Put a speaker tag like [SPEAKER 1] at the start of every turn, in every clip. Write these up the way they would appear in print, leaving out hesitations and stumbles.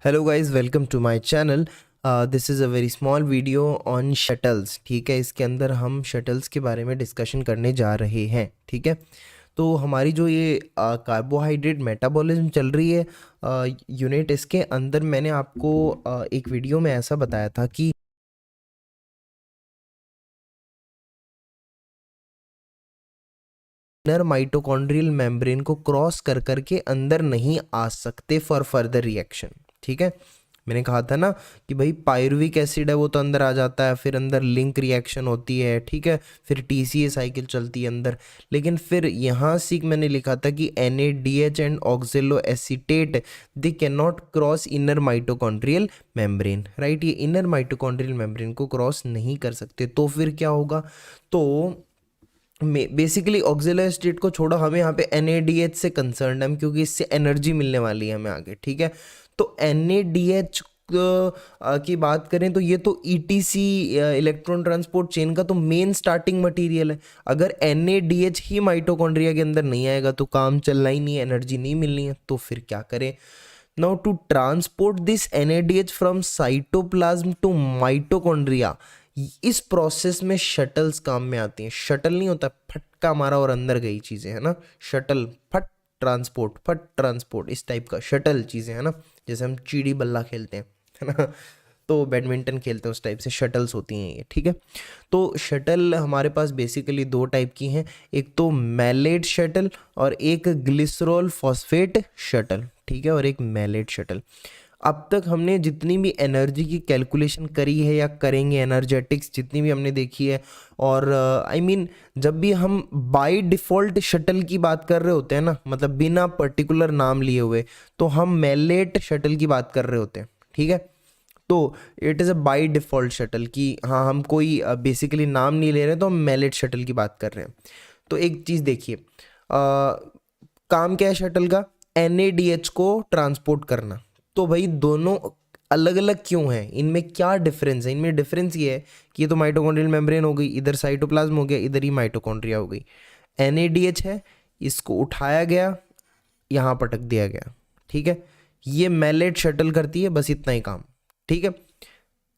[SPEAKER 1] Hello guys, welcome to my channel. This is a very small video on shuttles. ठीक है, इसके अंदर हम शटल्स के बारे में डिस्कशन करने जा रहे हैं। ठीक है, तो हमारी जो ये कार्बोहाइड्रेट मेटाबॉलिज्म चल रही है यूनिट, इसके अंदर मैंने आपको एक वीडियो में ऐसा बताया था कि इनर माइटोकॉन्ड्रियल मेम्ब्रेन को क्रॉस कर करके अंदर नहीं आ सकते फॉर फर्दर रिएक्शन। ठीक है, मैंने कहा था ना कि भाई पायरुविक एसिड है वो तो अंदर आ जाता है, फिर अंदर लिंक रिएक्शन होती है। ठीक है, फिर टीसीए साइकिल चलती है अंदर। लेकिन फिर यहाँ सीख मैंने लिखा था कि NADH and ऑक्जेलो acetate they can not cross inner mitochondrial membrane. Right, ये इनर माइटोकॉन्ड्रियल मेम्ब्रेन को क्रॉस नहीं कर सकते। तो फिर क्या होगा? तो बेसिकली ऑक्सिलरी स्टेट को छोड़ो, हमें यहाँ पे NADH से कंसर्न है क्योंकि इससे एनर्जी मिलने वाली है हमें आगे। ठीक है, तो NADH की बात करें तो ये तो ETC इलेक्ट्रॉन ट्रांसपोर्ट चेन का तो मेन स्टार्टिंग मटेरियल है। अगर NADH ही माइटोकॉन्ड्रिया के अंदर नहीं आएगा तो काम चलना ही नहीं है, एनर्जी नहीं मिलनी है। तो फिर क्या करें? Now to transport this NADH from cytoplasm to mitochondria, इस प्रोसेस में शटल्स काम में आती हैं। शटल नहीं होता फटका मारा और अंदर गई चीज़ें, है ना। शटल, फट ट्रांसपोर्ट, इस टाइप का शटल चीज़ें, है ना। जैसे हम चिड़ी बल्ला खेलते हैं, है ना, तो बैडमिंटन खेलते हैं उस टाइप से शटल्स होती हैं ये। ठीक है, तो शटल हमारे पास बेसिकली दो टाइप की हैं, एक तो मैलेट शटल और एक ग्लिसरॉल फॉस्फेट शटल। ठीक है, और एक मैलेट शटल। अब तक हमने जितनी भी एनर्जी की कैलकुलेशन करी है या करेंगे, एनर्जेटिक्स जितनी भी हमने देखी है, और आई मीन जब भी हम बाय डिफ़ॉल्ट शटल की बात कर रहे होते हैं ना, मतलब बिना पर्टिकुलर नाम लिए हुए, तो हम मैलेट शटल की बात कर रहे होते हैं। ठीक है, तो it is a by default shuttle कि हाँ, हम कोई बेसिकली नाम नहीं ले रहे, तो हम मैलेट शटल की बात कर रहे हैं। तो एक चीज़ देखिए, काम क्या है शटल का? NADH को ट्रांसपोर्ट करना। तो भाई दोनों अलग अलग क्यों हैं? इनमें क्या डिफरेंस है? इनमें डिफरेंस ये है कि ये तो माइटोकॉन्ड्रियल मेम्ब्रेन हो गई, इधर साइटोप्लाज्म हो गया, इधर ही माइटोकॉन्ड्रिया हो गई। NADH है, इसको उठाया गया, यहाँ पटक दिया गया। ठीक है, ये मैलेट शटल करती है, बस इतना ही काम। ठीक है,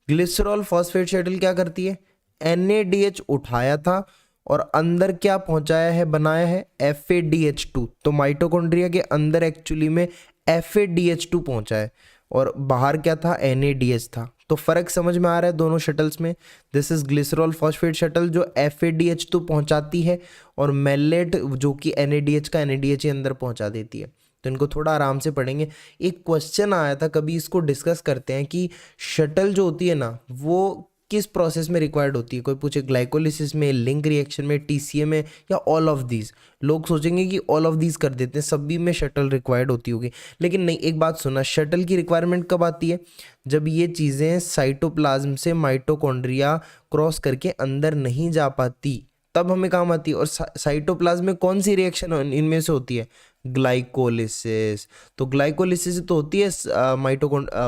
[SPEAKER 1] ग्लिसरॉल फॉस्फेट शटल क्या करती है? NADH उठाया था और अंदर क्या पहुंचाया है, बनाया है FADH2। तो माइटोकॉन्ड्रिया के अंदर एक्चुअली में FADH2 पहुंचा है और बाहर क्या था? NADH था। तो फर्क समझ में आ रहा है दोनों शटल्स में। This is glycerol phosphate shuttle जो FADH2 पहुंचाती है, और मेलेट जो कि NADH का NADH ही अंदर पहुंचा देती है। तो इनको थोड़ा आराम से पढ़ेंगे। एक क्वेश्चन आया था कभी, इसको डिस्कस करते हैं कि शटल जो होती है ना, वो किस प्रोसेस में रिक्वायर्ड होती है। कोई पूछे ग्लाइकोलिसिस में, लिंक रिएक्शन में, TCA में, या ऑल ऑफ दीज। लोग सोचेंगे कि ऑल ऑफ दीज कर देते हैं, सभी में शटल रिक्वायर्ड होती होगी। लेकिन नहीं, एक बात सुना, शटल की रिक्वायरमेंट कब आती है? जब ये चीज़ें साइटोप्लाज्म से माइटोकॉन्ड्रिया क्रॉस करके अंदर नहीं जा पाती, तब हमें काम आती है। और साइटोप्लाज्म में कौन सी रिएक्शन इनमें से होती है? ग्लाइकोलिसिस। तो ग्लाइकोलिसिस तो होती है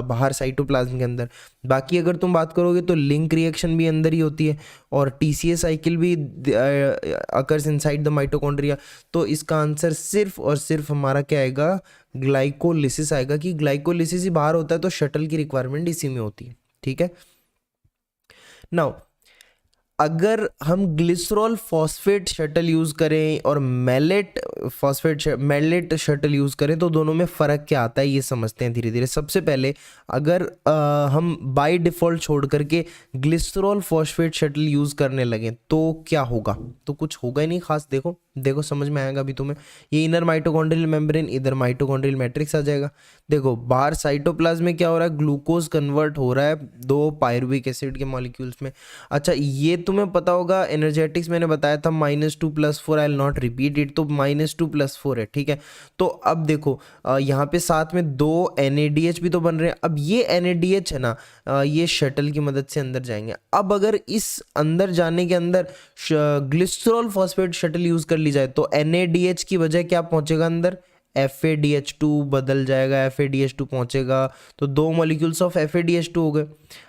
[SPEAKER 1] बाहर साइटोप्लाज्म के अंदर। बाकी अगर तुम बात करोगे तो लिंक रिएक्शन भी अंदर ही होती है, और TCA साइकिल भी अकर्स इनसाइड द माइटोकॉन्ड्रिया। तो इसका आंसर सिर्फ और सिर्फ हमारा क्या आएगा? ग्लाइकोलिसिस आएगा, कि ग्लाइकोलिसिस ही बाहर होता है, तो शटल की रिक्वायरमेंट इसी में होती है। ठीक है, नाउ अगर हम ग्लिसरॉल फॉस्फेट शटल यूज़ करें और मैलेट शटल यूज़ करें, तो दोनों में फ़र्क क्या आता है ये समझते हैं धीरे धीरे। सबसे पहले अगर हम बाय डिफ़ॉल्ट छोड़ करके ग्लिसरॉल फॉस्फेट शटल यूज़ करने लगें तो क्या होगा? तो कुछ होगा ही नहीं खास। देखो देखो, समझ में आएगा अभी तुम्हें। ये इनर माइटोकॉन्ड्रियल मेम्ब्रेन, इधर माइटोकॉन्ड्रियल मैट्रिक्स आ जाएगा। देखो बाहर साइटोप्लाज्म में क्या हो रहा है? ग्लूकोज कन्वर्ट हो रहा है दो पायरुविक एसिड के मॉलिक्यूल्स में। अच्छा, ये तुम्हें पता होगा, एनर्जेटिक्स मैंने बताया था -2 + 4, I will not repeat it. तो -2 + 4 है। ठीक है, तो अब देखो यहाँ पे साथ में दो NADH भी तो बन रहे हैं। अब ये NADH है ना, ये शटल की मदद से अंदर जाएंगे। अब अगर इस अंदर जाने के अंदर ग्लिसरॉल फॉस्फेट शटल यूज कर ली जाए, तो NADH की वजह क्या पहुंचेगा अंदर? FADH2 बदल जाएगा, FADH2 पहुंचेगा, तो दो मॉलिक्यूल्स ऑफ FADH2 हो गए।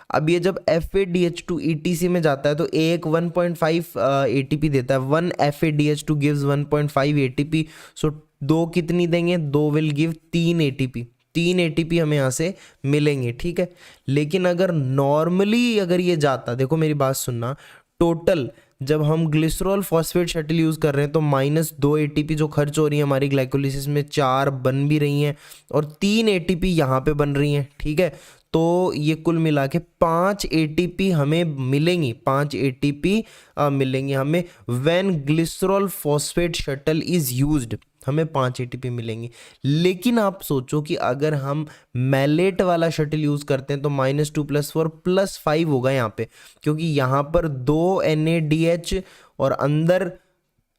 [SPEAKER 1] अब ये जब FADH2 ETC में जाता है तो एक 1.5 ATP देता है। 1 FADH2 गिव्स 1.5 ATP। सो दो कितनी देंगे? दो विल गिव 3 ATP। 3 एटीपी हमें यहाँ से मिलेंगे, ठीक है। लेकिन अगर नॉर्मली अगर ये जाता, देखो मेरी बात सुनना, टोटल जब हम ग्लिसरॉल फॉस्फेट शटल यूज़ कर रहे हैं तो -2 एटीपी जो खर्च हो रही है हमारी ग्लाइकोलिसिस में, 4 बन भी रही हैं और 3 एटीपी यहाँ पे बन रही हैं, ठीक है। तो ये कुल मिला के 5 एटीपी हमें मिलेंगी, 5 एटीपी मिलेंगी हमें when glycerol phosphate shuttle is used, हमें 5 एटीपी मिलेंगी। लेकिन आप सोचो कि अगर हम मैलेट वाला शटल यूज़ करते हैं तो -2 + 4 +5 होगा यहाँ पे, क्योंकि यहाँ पर 2 NaDH और अंदर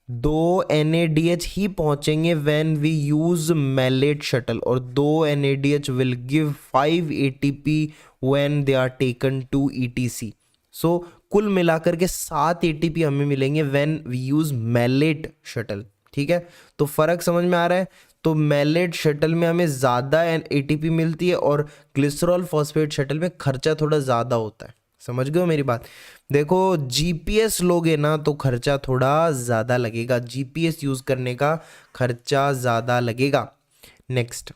[SPEAKER 1] 2 NaDH ही पहुंचेंगे when we use malate shuttle, और 2 NaDH will give 5 ATP when they are taken to ETC। So कुल मिलाकर के 7 ATP हमें मिलेंगे when we use malate shuttle, ठीक है। तो फर्क समझ में आ रहा है। तो मैलेट शटल में हमें ज़्यादा ATP मिलती है और ग्लिसरॉल फॉस्फेट शटल में खर्चा थोड़ा ज़्यादा होता है। समझ गए हो मेरी बात। देखो GPS लोगे ना तो खर्चा थोड़ा ज़्यादा लगेगा, GPS यूज़ करने का खर्चा ज़्यादा लगेगा। नेक्स्ट,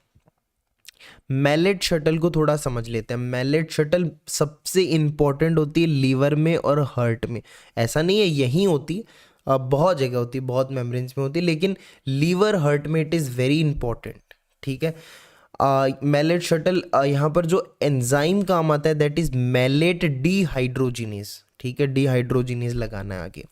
[SPEAKER 1] मैलेट शटल को थोड़ा समझ लेते हैं। मैलेट शटल सबसे इम्पॉर्टेंट होती है लीवर में और हार्ट में। ऐसा नहीं है यहीं होती, बहुत जगह होती है, बहुत मेम्ब्रेन्स में होती है, लेकिन लीवर हार्ट में इट इज़ वेरी इंपॉर्टेंट, ठीक है। मैलेट शटल यहाँ पर जो एंजाइम काम आता है दैट इज मैलेट डिहाइड्रोजिनेज, ठीक है। डिहाइड्रोजिनेज लगाना है आगे।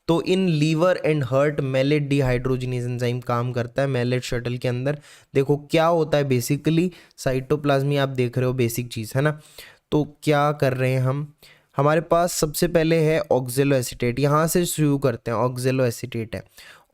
[SPEAKER 1] तो in liver and heart malate dehydrogenase enzyme काम करता है मैलेट शटल के अंदर। देखो क्या होता है बेसिकली, साइटोप्लाज्मी आप देख रहे हो, बेसिक चीज़ है ना। तो क्या कर रहे हैं हम, हमारे पास सबसे पहले है ऑक्जेलो एसीटेट, यहाँ से शुरू करते हैं। ऑक्जेलो एसीटेट है,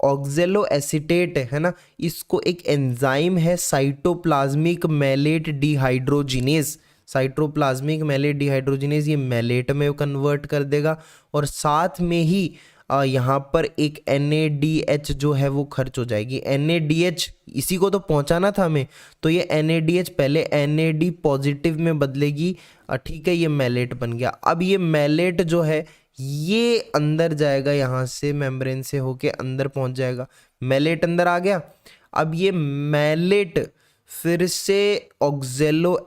[SPEAKER 1] ऑक्जेलो एसीटेट है ना, इसको एक एंजाइम है cytoplasmic malate dehydrogenase. Cytoplasmic malate dehydrogenase ये मैलेट में कन्वर्ट कर देगा, और साथ में ही यहाँ पर एक NaDH जो है वो खर्च हो जाएगी। NaDH इसी को तो पहुँचाना था हमें, तो ये NaDH पहले NAD पॉजिटिव में बदलेगी, ठीक है। ये मैलेट बन गया। अब ये मैलेट जो है ये अंदर जाएगा, यहाँ से मेम्ब्रेन से होके अंदर पहुँच जाएगा। मैलेट अंदर आ गया। अब ये मैलेट फिर से ऑक्जेलो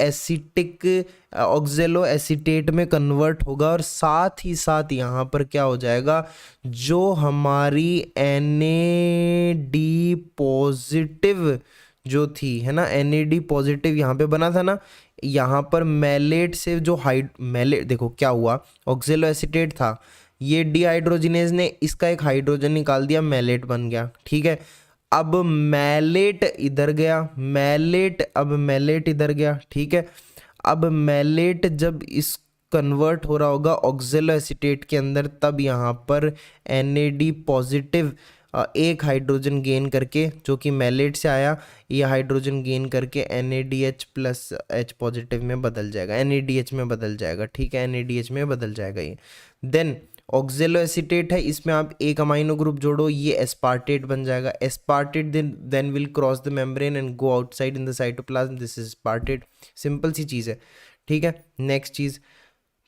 [SPEAKER 1] एसीटेट में कन्वर्ट होगा, और साथ ही साथ यहाँ पर क्या हो जाएगा, जो हमारी NAD पॉजिटिव जो थी है ना, NAD पॉजिटिव यहाँ पे बना था ना, यहाँ पर मैलेट से जो मैलेट, देखो क्या हुआ, ऑक्जेलो एसीटेट था, ये डिहाइड्रोजिनेज ने इसका एक हाइड्रोजन निकाल दिया, मैलेट बन गया, ठीक है। अब मैलेट इधर गया, अब मैलेट इधर गया, ठीक है। अब मैलेट जब इस कन्वर्ट हो रहा होगा ऑक्जेलो एसीटेट के अंदर, तब यहाँ पर NAD पॉजिटिव एक हाइड्रोजन गेन करके, जो कि मैलेट से आया, ये हाइड्रोजन गेन करके NaDH + H पॉजिटिव में बदल जाएगा, NaDH में बदल जाएगा, ठीक है। NaDH में बदल जाएगा ये। देन ऑक्जेलो एसीटेट है, इसमें आप एक अमाइनो ग्रुप जोड़ो, ये एस्पार्टेट बन जाएगा। Aspartate then will cross the membrane and go outside in the cytoplasm, this is aspartate. Simple सी चीज़ है, ठीक है। नेक्स्ट चीज़,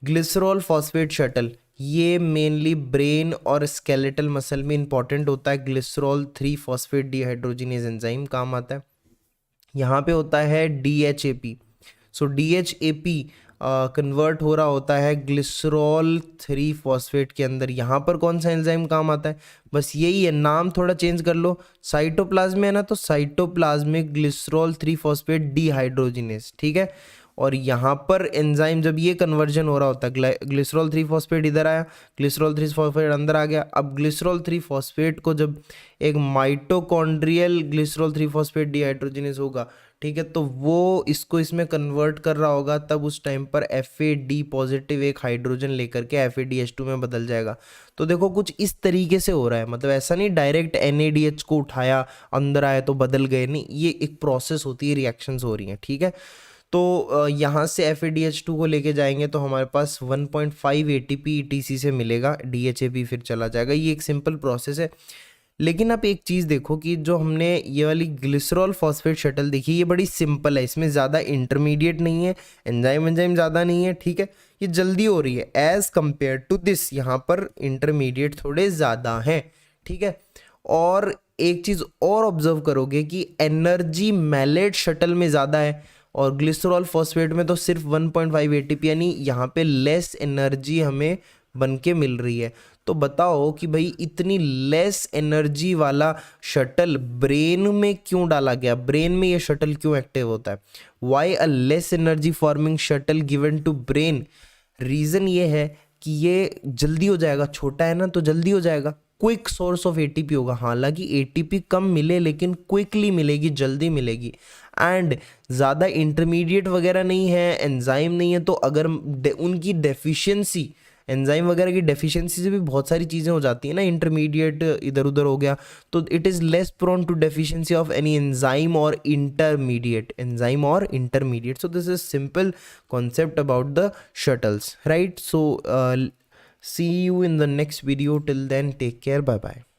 [SPEAKER 1] ग्लिसरॉल फॉस्फेट शटल, ये मेनली ब्रेन और स्केलेटल मसल में इंपॉर्टेंट होता है। ग्लिसरॉल 3 फॉस्फेट डिहाइड्रोजिनेज एंजाइम काम आता है। यहाँ पे होता है DHAP। सो DHAP कन्वर्ट हो रहा होता है ग्लिसरॉल 3 फॉस्फेट के अंदर। यहाँ पर कौन सा एंजाइम काम आता है, बस यही है, नाम थोड़ा चेंज कर लो। साइटोप्लाज्म है ना, तो साइटोप्लाज्मिक ग्लिसरॉल 3 फॉस्फेट डिहाइड्रोजिनेज, ठीक है। और यहाँ पर एंजाइम जब ये कन्वर्जन हो रहा होता है, ग्लिसरॉल 3 फॉस्फेट इधर आया, ग्लिसरॉल 3 फॉस्फेट अंदर आ गया। अब ग्लिसरॉल 3 फॉस्फेट को जब एक माइटोकॉन्ड्रियल ग्लिसरॉल 3 फॉस्फेट डिहाइड्रोजिनेज होगा, ठीक है, तो वो इसको इसमें कन्वर्ट कर रहा होगा, तब उस टाइम पर FAD पॉजिटिव एक हाइड्रोजन लेकर के FADH2 में बदल जाएगा। तो देखो कुछ इस तरीके से हो रहा है, मतलब ऐसा नहीं डायरेक्ट NaDH को उठाया अंदर आया तो बदल गए, नहीं, ये एक प्रोसेस होती है, रिएक्शंस हो रही हैं, ठीक है। तो यहाँ से FADH2 को लेके जाएंगे तो हमारे पास 1.5 ATP ETC से मिलेगा, DHAP फिर चला जाएगा। ये एक सिंपल प्रोसेस है। लेकिन आप एक चीज़ देखो कि जो हमने ये वाली ग्लिसरॉल फॉस्फेट शटल देखी, ये बड़ी सिंपल है, इसमें ज़्यादा इंटरमीडिएट नहीं है, एंजाइम ज़्यादा नहीं है, ठीक है। ये जल्दी हो रही है एज़ कम्पेयर टू दिस, यहाँ पर इंटरमीडिएट थोड़े ज़्यादा हैं, ठीक है। और एक चीज़ और ऑब्जर्व करोगे कि एनर्जी मैलेट शटल में ज़्यादा है, और ग्लिसरॉल फॉस्फेट में तो सिर्फ 1.5 एटीपी, यानी यहाँ पे लेस एनर्जी हमें बन के मिल रही है। तो बताओ कि भाई इतनी लेस एनर्जी वाला शटल ब्रेन में क्यों डाला गया, ब्रेन में ये शटल क्यों एक्टिव होता है? Why a less energy forming shuttle given to brain? Reason ये है कि ये जल्दी हो जाएगा, छोटा है ना तो जल्दी हो जाएगा, क्विक सोर्स ऑफ एटीपी होगा। हालांकि एटीपी कम मिले लेकिन क्विकली मिलेगी, जल्दी मिलेगी। एंड ज़्यादा इंटरमीडिएट वगैरह नहीं है, एंजाइम नहीं है, तो अगर उनकी डेफिशिएंसी, एंजाइम वगैरह की डेफिशिएंसी से भी बहुत सारी चीज़ें हो जाती हैं ना, इंटरमीडिएट इधर उधर हो गया, तो it is less prone to deficiency of any enzyme और इंटरमीडिएट, एंजाइम और intermediate. So this is simple concept about the shuttles, right? So see you in the next video. Till then, take care. Bye bye.